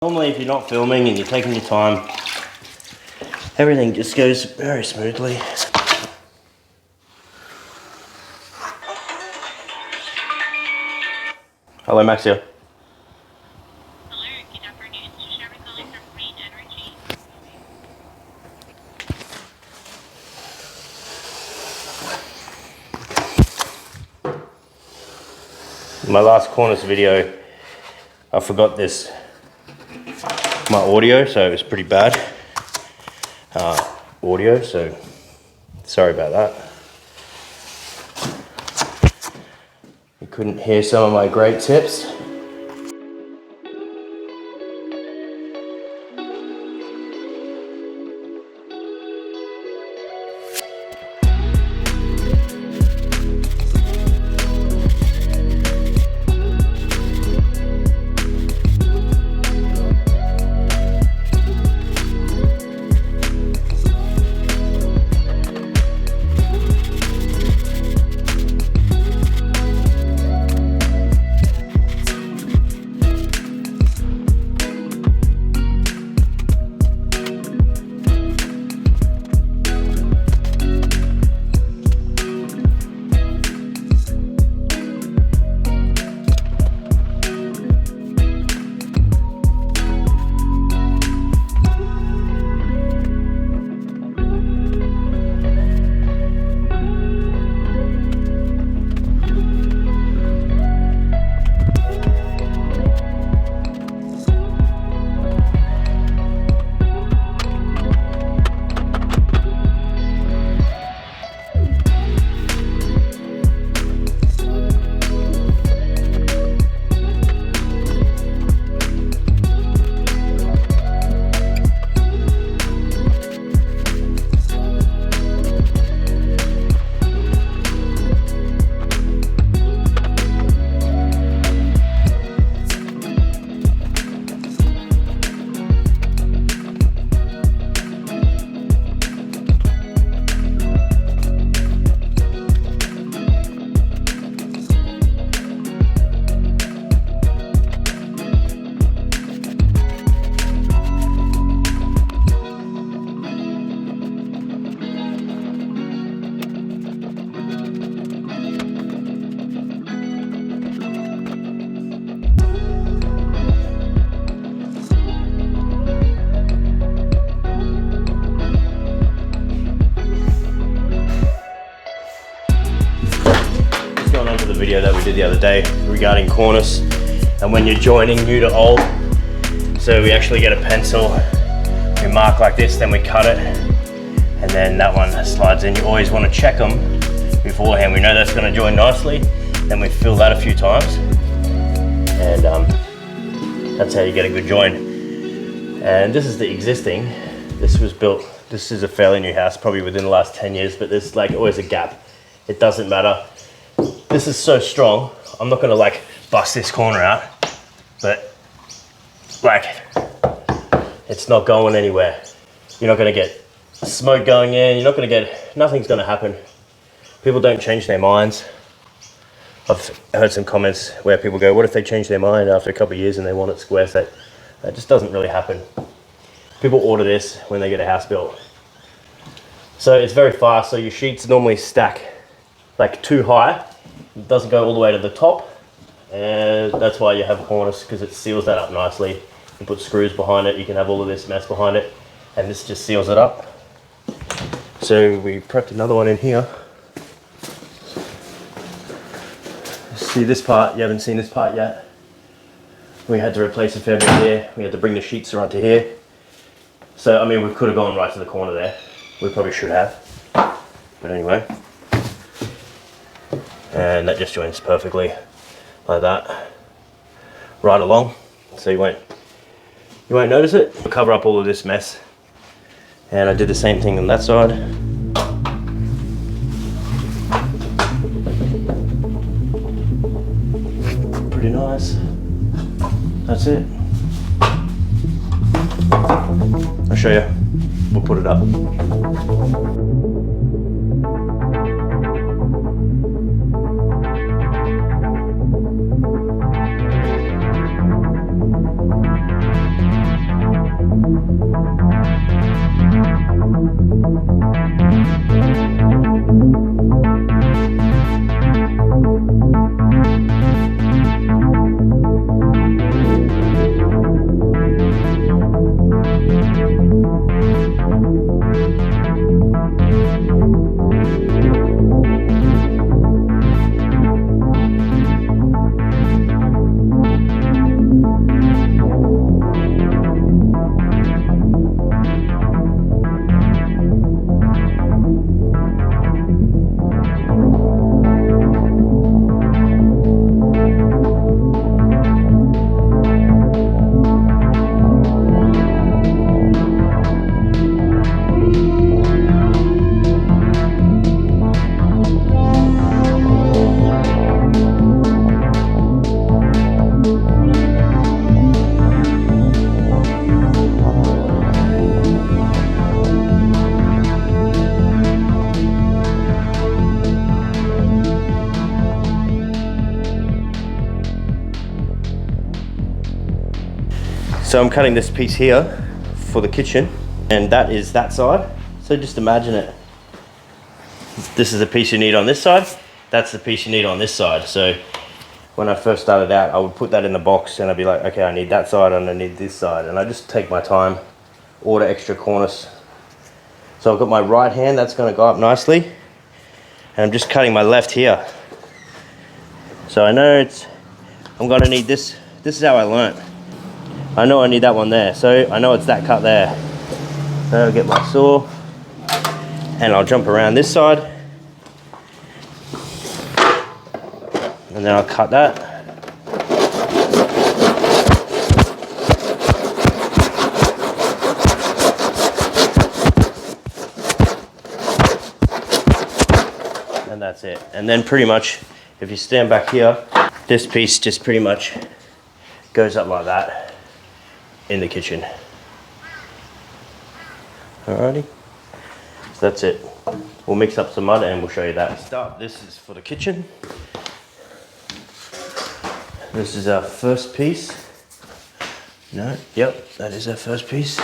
Normally if you're not filming and you're taking your time, everything just goes very smoothly. Hello, Maxia. Hello, good afternoon. Sherry calling from Green Energy. My last Cornice video, I forgot my audio, so it was pretty bad audio, so sorry about that. You couldn't hear some of my great tips. Video that we did the other day regarding Cornice and when you're joining new to old. So we actually get a pencil, we mark like this, then we cut it, and then that one slides in. You always want to check them beforehand. We know that's going to join nicely, then we fill that a few times, and that's how you get a good join. And this is the existing. This was built, this is a fairly new house, probably within the last 10 years, but there's like always a gap. It doesn't matter. This is so strong, I'm not gonna like bust this corner out, but like, it's not going anywhere. You're not gonna get smoke going in, you're not gonna get, nothing's gonna happen. People don't change their minds. I've heard some comments where people go, what if they change their mind after a couple of years and they want it square set? That just doesn't really happen. People order this when they get a house built. So it's very fast, so your sheets normally stack like too high. It doesn't go all the way to the top, and that's why you have Cornice, because it seals that up nicely. You put screws behind it, you can have all of this mess behind it, and this just seals it up. So we prepped another one in here. See this part, you haven't seen this part yet. We had to replace a fair bit here. We had to bring the sheets right to here. So I mean, we could have gone right to the corner there. We probably should have, but anyway. And that just joins perfectly like that, right along, so you won't notice it. We'll cover up all of this mess, and I did the same thing on that side. Pretty nice. That's it. I'll show you. We'll put it up. So I'm cutting this piece here for the kitchen, and that is that side. So just imagine it. This is the piece you need on this side. That's the piece you need on this side. So when I first started out, I would put that in the box and I'd be like, okay, I need that side and I need this side. And I just take my time, order extra cornice. So I've got my right hand, that's gonna go up nicely. And I'm just cutting my left here. So I know I'm gonna need this. This is how I learnt. I know I need that one there. So I know it's that cut there. So I'll get my saw and I'll jump around this side. And then I'll cut that. And that's it. And then pretty much, if you stand back here, this piece just pretty much goes up like that in the kitchen. Alrighty. So that's it. We'll mix up some mud and we'll show you that. This is for the kitchen. This is our first piece. No, yep, that is our first piece.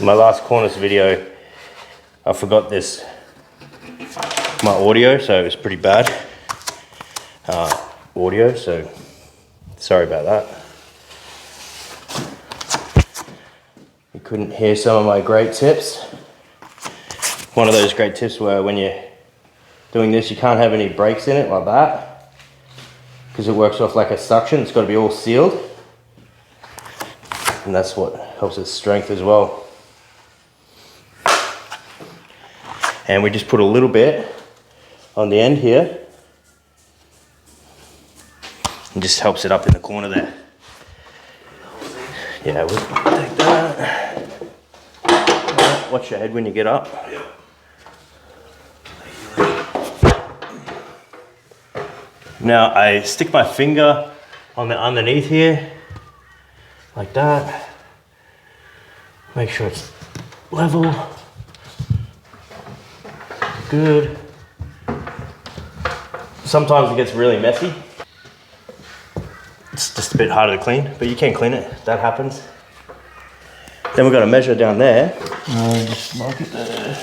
My last Cornice video, I forgot my audio, so it was pretty bad audio, so sorry about that. You couldn't hear some of my great tips. One of those great tips where when you're doing this, you can't have any breaks in it like that, because it works off like a suction. It's got to be all sealed, and that's what helps its strength as well. And we just put a little bit on the end here. And just helps it up in the corner there. Yeah, we'll take that. Right, watch your head when you get up. Now I stick my finger on the underneath here, like that. Make sure it's level. Good. Sometimes it gets really messy. It's just a bit harder to clean, but you can clean it. That happens. Then we've got to measure down there. Just mark it there.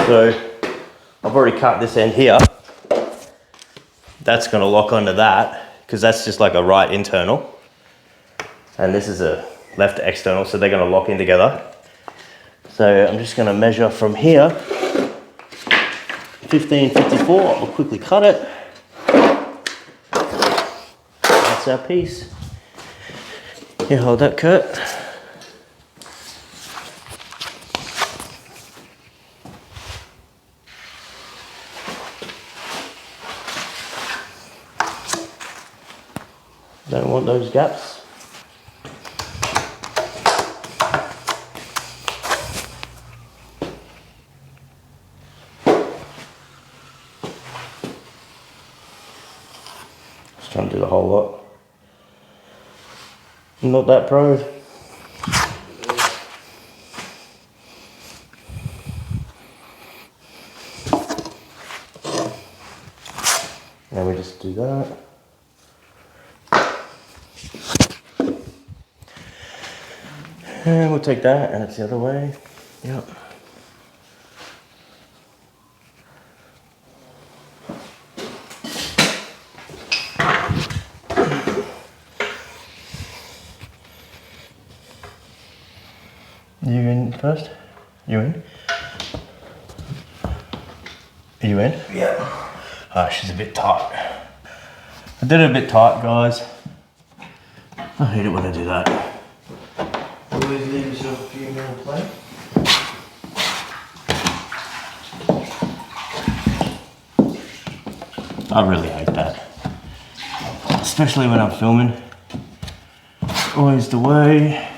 So I've already cut this end here. That's going to lock onto that because that's just like a right internal, and this is a left external, so they're going to lock in together. So I'm just going to measure from here, 1554, I'll quickly cut it. That's our piece. Here, hold that, Kurt. Don't want those gaps. Trying to do the whole lot. I'm not that pro. And we just do that. And we'll take that and it's the other way. Yep. You in first? You in? Are you in? Yeah. Ah, she's a bit tight. I did it a bit tight, guys. I hate it when I do that. Always leave yourself a few more play. I really hate that. Especially when I'm filming. Always the way.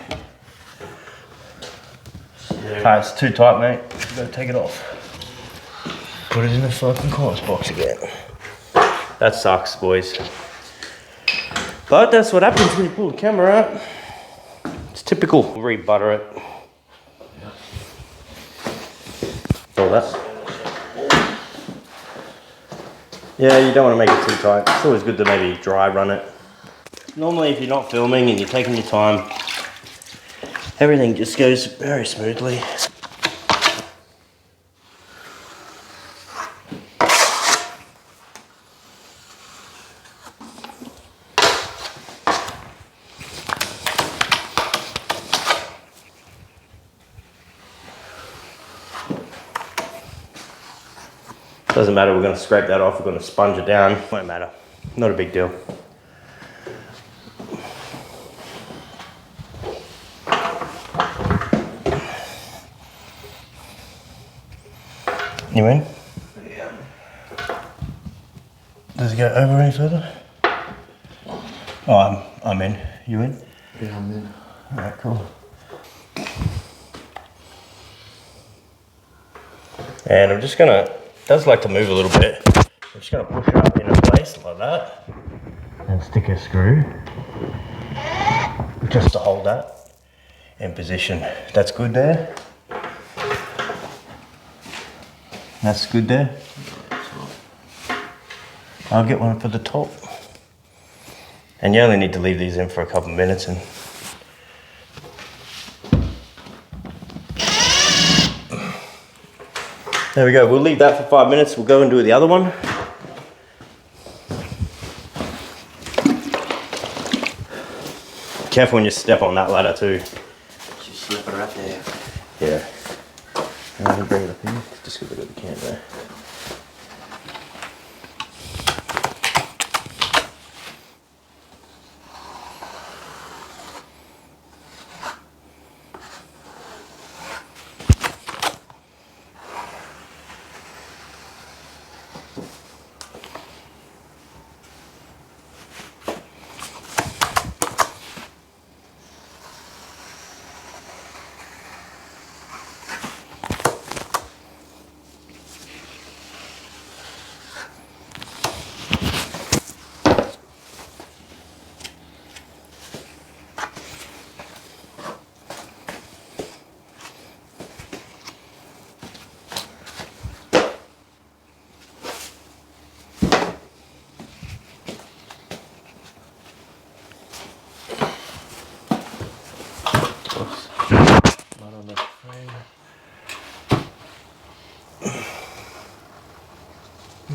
Ah, it's too tight, mate. You gotta take it off. Put it in the fucking Cornice box again. That sucks, boys. But that's what happens when you pull the camera out. It's typical. Re-butter it. All that. Yeah, you don't want to make it too tight. It's always good to maybe dry run it. Normally if you're not filming and you're taking your time, everything just goes very smoothly. Doesn't matter, we're going to scrape that off, we're going to sponge it down. Won't matter, not a big deal. You in? Yeah. Does it go over any further? Oh, I'm in. You in? Yeah, I'm in. Alright, cool. And I'm just gonna, it does like to move a little bit. I'm just gonna push it up into place like that. And stick a screw. Just to hold that in position. That's good there. That's good there. I'll get one for the top. And you only need to leave these in for a couple of minutes and there we go, we'll leave that for 5 minutes, we'll go and do the other one. Careful when you step on that ladder too. She's slipping right there. Yeah. I'm gonna bring it up here, just because I've got the can there.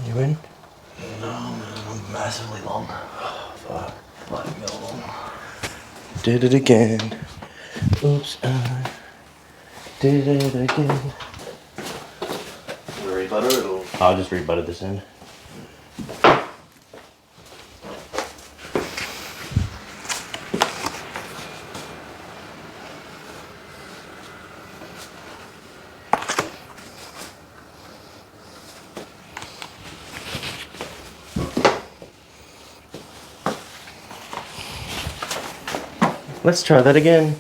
You in? No, man, I'm massively long. Oh, fuck. Let it go long. Did it again. Oops, I did it again. You rebutter it or? I'll just rebutter this in. Let's try that again.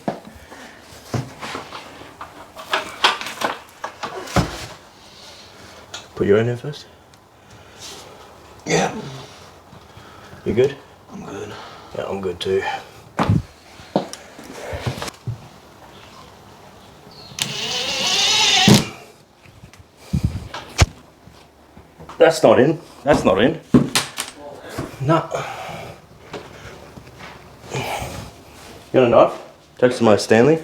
Put your in first. Yeah. You good? I'm good. Yeah, I'm good too. That's not in. That's not in. No. You got a knife? Take some of my Stanley.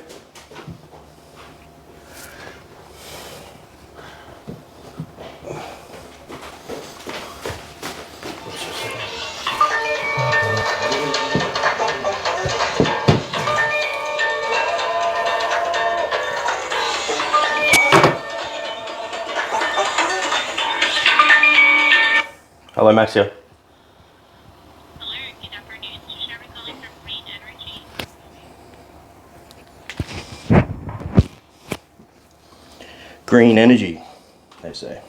Hello, Maxia. Hello, good afternoon. Sherry calling from Green Energy. Green energy, they say.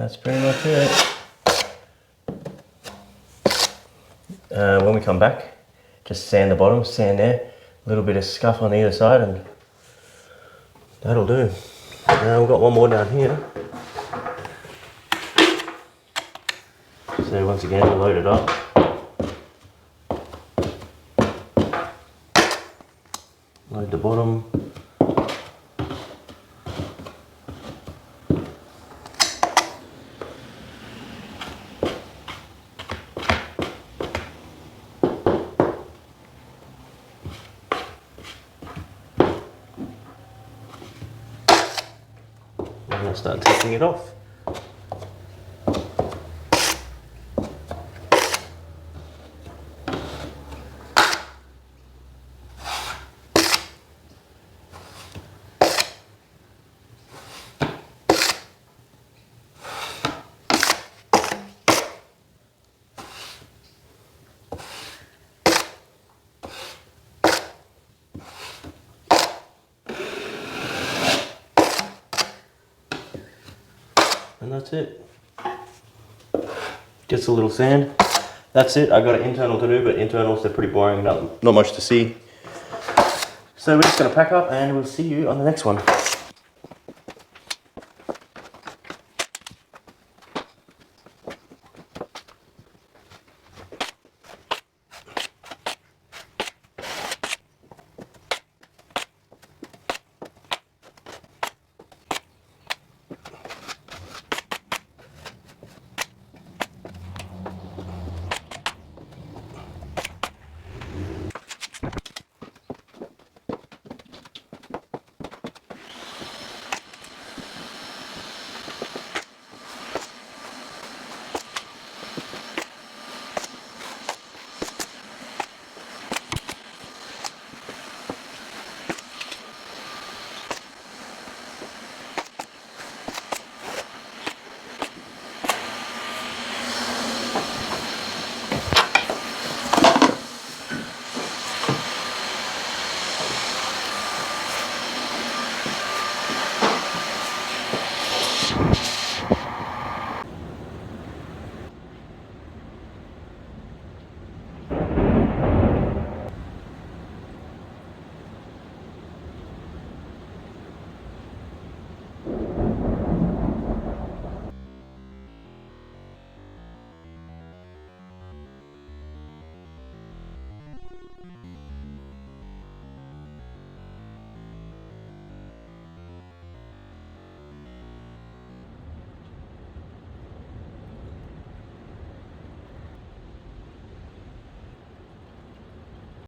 that's pretty much it. When we come back, just sand the bottom, sand there, a little bit of scuff on either side, and that'll do. We've got one more down here. So once again, we'll load it up. Load the bottom. And I'll start taking it off. And that's it. Just a little sand. That's it. I got an internal to do, but internals are pretty boring. Not much to see. So we're just gonna pack up and we'll see you on the next one.